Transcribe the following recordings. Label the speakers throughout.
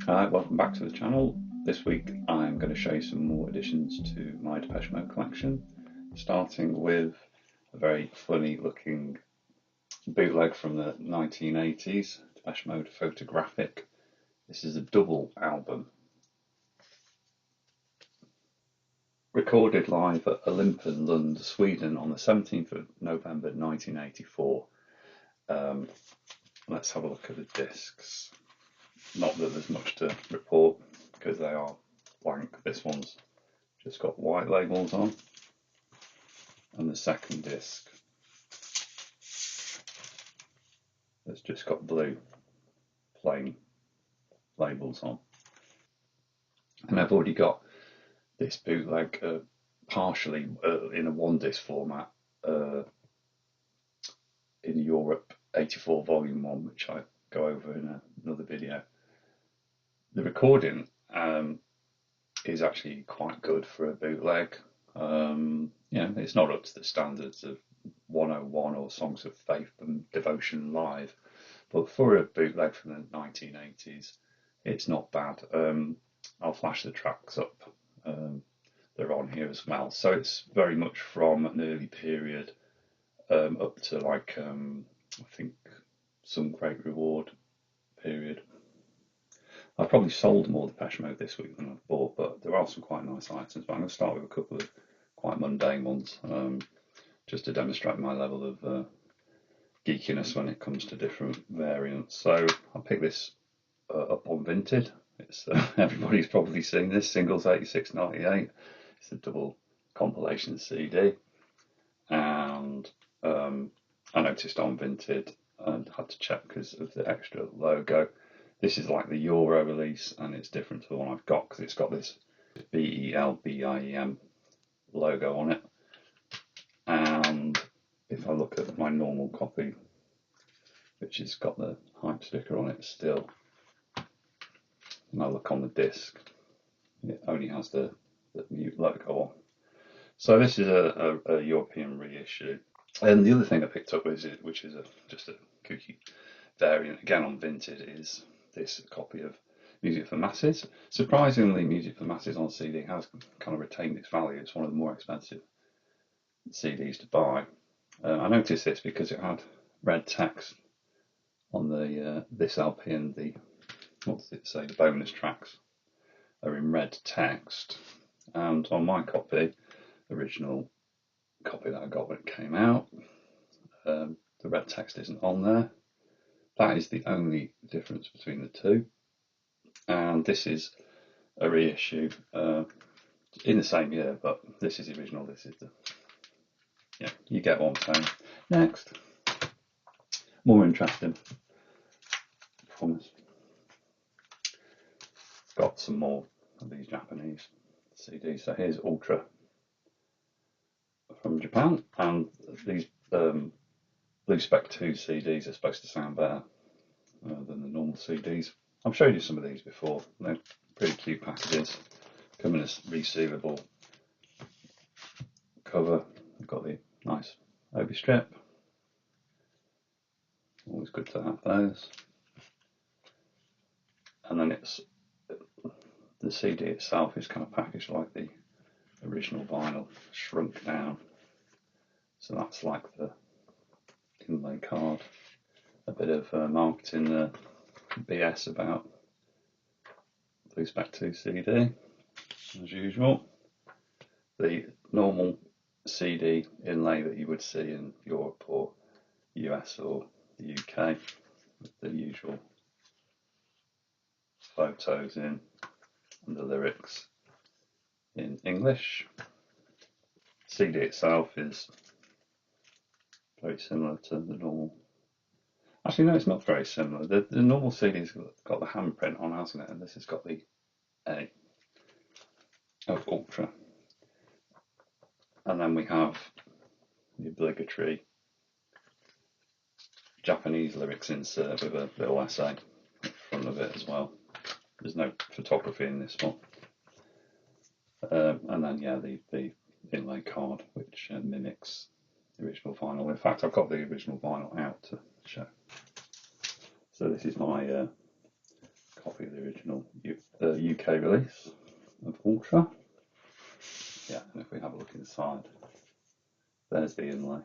Speaker 1: Hi, welcome back to the channel. This week I'm going to show you some more additions to my Depeche Mode collection, starting with a very funny looking bootleg from the 1980s, Depeche Mode Photographic. This is a double album, recorded live at Olympenlund, Sweden on the 17th of November 1984. Let's have a look at the discs. Not that there's much to report because they are blank. This one's just got white labels on, and the second disc has just got blue plain labels on. And I've already got this bootleg partially in a one disc format in Europe 84 volume 1, which I go over in another video. The recording is actually quite good for a bootleg. It's not up to the standards of 101 or Songs of Faith and Devotion Live, but for a bootleg from the 1980s, it's not bad. I'll flash the tracks up. They're on here as well. So it's very much from an early period up to like, I think, Some Great Reward period. I've probably sold more Depeche Mode this week than I've bought, but there are some quite nice items. But I'm going to start with a couple of quite mundane ones, just to demonstrate my level of geekiness when it comes to different variants. So I picked this up on Vinted. It's everybody's probably seen this. Singles 86.98. It's a double compilation CD, and I noticed on Vinted and had to check because of the extra logo. This is like the Euro release, and it's different to the one I've got because it's got this BELBIEM logo on it. And if I look at my normal copy, which has got the hype sticker on it still, and I look on the disc, it only has the mute logo on. So this is a European reissue. And the other thing I picked up which is just a kooky variant, again on Vinted, is this copy of Music for Masses. Surprisingly, Music for Masses on CD has kind of retained its value. It's one of the more expensive CDs to buy. I noticed this because it had red text on the this LP, and the, what does it say, the bonus tracks are in red text. And on my copy, the original copy that I got when it came out, the red text isn't on there. That is the only difference between the two. And this is a reissue in the same year, but this is the original. This is the, yeah, you get what I'm saying. Next, more interesting. I promise. Got some more of these Japanese CDs. So here's Ultra from Japan, and these Blue Spec 2 CDs are supposed to sound better than the normal CDs. I've showed you some of these before. They're pretty cute packages. Come in a resealable cover. I've got the nice obi strip. Always good to have those. And then the CD itself is kind of packaged like the original vinyl, shrunk down. So that's like the inlay card. A bit of marketing BS about Blue Spec 2 CD, as usual. The normal CD inlay that you would see in Europe or US or the UK, with the usual photos in and the lyrics in English. CD itself is very similar to the normal. Actually, no, it's not very similar. The normal CD's got the handprint on, hasn't it? And this has got the A of Ultra. And then we have the obligatory Japanese lyrics insert with a little essay in front of it as well. There's no photography in this one. And then, yeah, the inlay card, which mimics the original vinyl. In fact, I've got the original vinyl out to show. So this is my copy of the original UK release of Ultra. Yeah, and if we have a look inside, there's the inlay.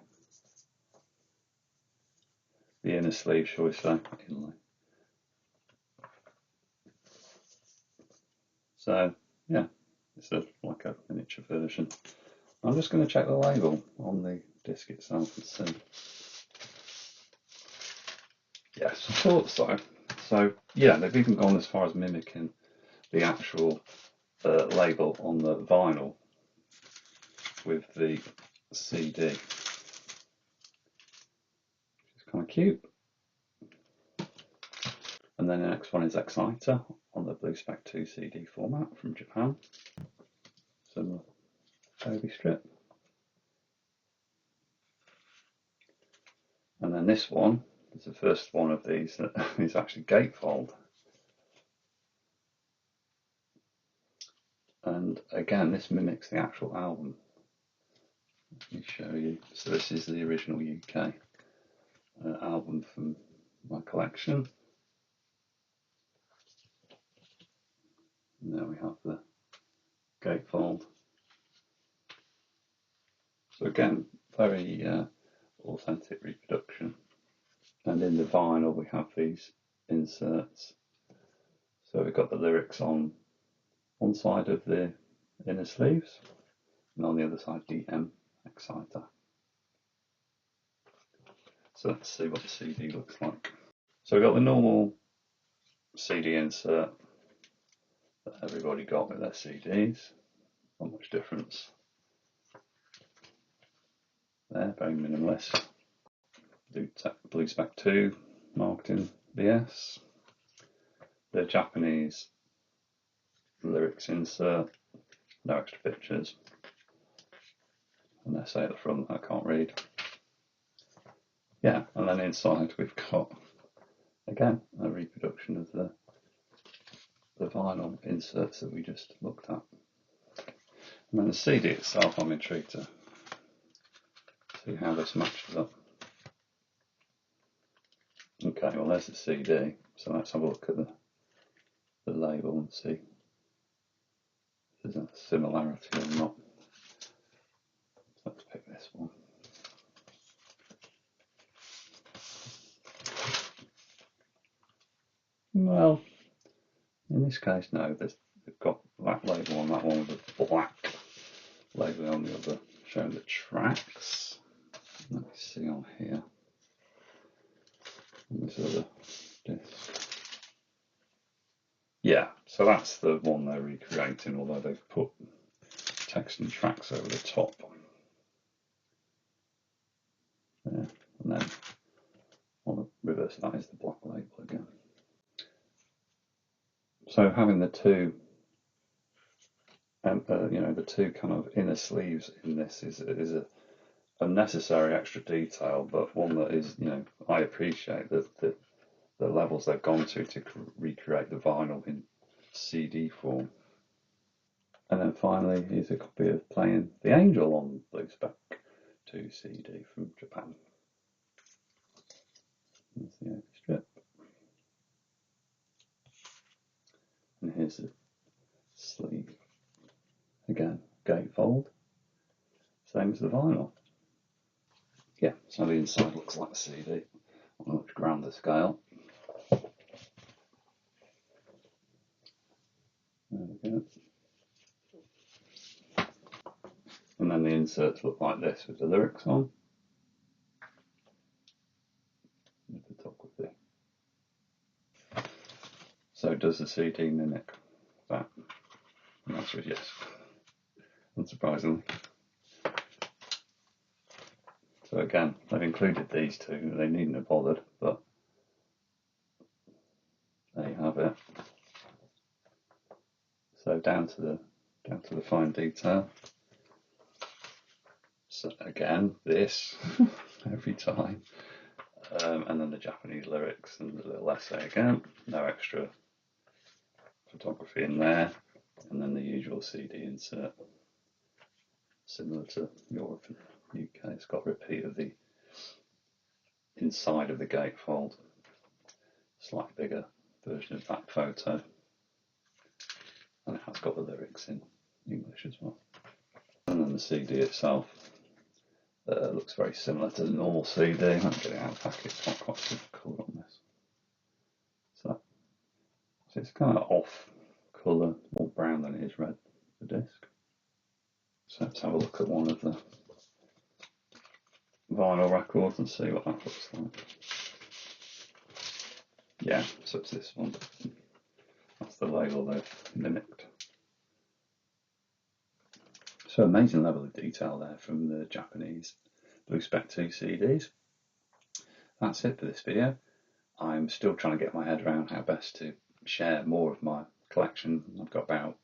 Speaker 1: The inner sleeve, shall we say, inlay. So, yeah, it's like a miniature version. I'm just going to check the label on the disc itself and see. Yes, I thought so. So, yeah, they've even gone as far as mimicking the actual label on the vinyl with the CD, which is kind of cute. And then the next one is Exciter on the Blue Spec 2 CD format from Japan. Similar baby strip. And then this one is the first one of these that is actually gatefold. And again, this mimics the actual album. Let me show you. So this is the original UK album from my collection. And there we have the gatefold. So again, very authentic reproduction. And in the vinyl we have these inserts. So we've got the lyrics on one side of the inner sleeves, and on the other side DM Exciter. So let's see what the CD looks like. So we've got the normal CD insert that everybody got with their CDs. Not much difference there, very minimalist. Blue Spec 2 marked in BS. The Japanese lyrics insert, no extra pictures. An essay at the front I can't read. Yeah, and then inside we've got, again, a reproduction of the vinyl inserts that we just looked at. And then the CD itself, I'm intrigued to see how this matches up. Okay, well there's the CD, so let's have a look at the label and see if there's a similarity or not. So let's pick this one. Well, in this case, no, they've got that label on that one with a black label on the other, showing the tracks. Let me see on here. And this other disc. Yeah, so that's the one they're recreating, although they've put text and tracks over the top. There, and then on the reverse of that is the black label again. So having the two, the two kind of inner sleeves in this is a necessary extra detail, but one that is, I appreciate that the levels they've gone to recreate the vinyl in CD form. And then finally, here's a copy of Playing the Angel on Blue Spec 2 CD from Japan. There's the open strip. And here's the sleeve. Again, gatefold. Same as the vinyl. Yeah, so the inside looks like a CD on a much grander scale. There we go. And then the inserts look like this with the lyrics on. The photography. So does the CD mimic that? The answer is yes, unsurprisingly. So again, they've included these two. They needn't have bothered, but there you have it. So down to the fine detail. So again, this every time, and then the Japanese lyrics and the little essay again. No extra photography in there, and then the usual CD insert, similar to Europe and UK. It's got a repeat of the inside of the gatefold, slightly bigger version of that photo. and it has got the lyrics in English as well. And then the CD itself looks very similar to the normal CD. I'm getting it out of the packet, it's not quite so colour on this. So it's kind of off colour, more brown than it is red, the disc. So let's have a look at one of the vinyl records and see what that looks like. Yeah, so it's this one. That's the label they've mimicked. So amazing level of detail there from the Japanese Blue Spec 2 CDs. That's it for this video. I'm still trying to get my head around how best to share more of my collection. I've got about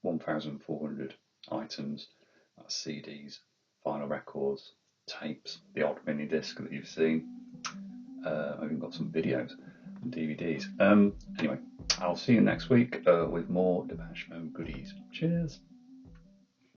Speaker 1: 1,400 items. That's CDs, vinyl records, tapes, the odd mini disc that you've seen. I've even got some videos and DVDs. Anyway, I'll see you next week with more Depeche Mode goodies. Cheers!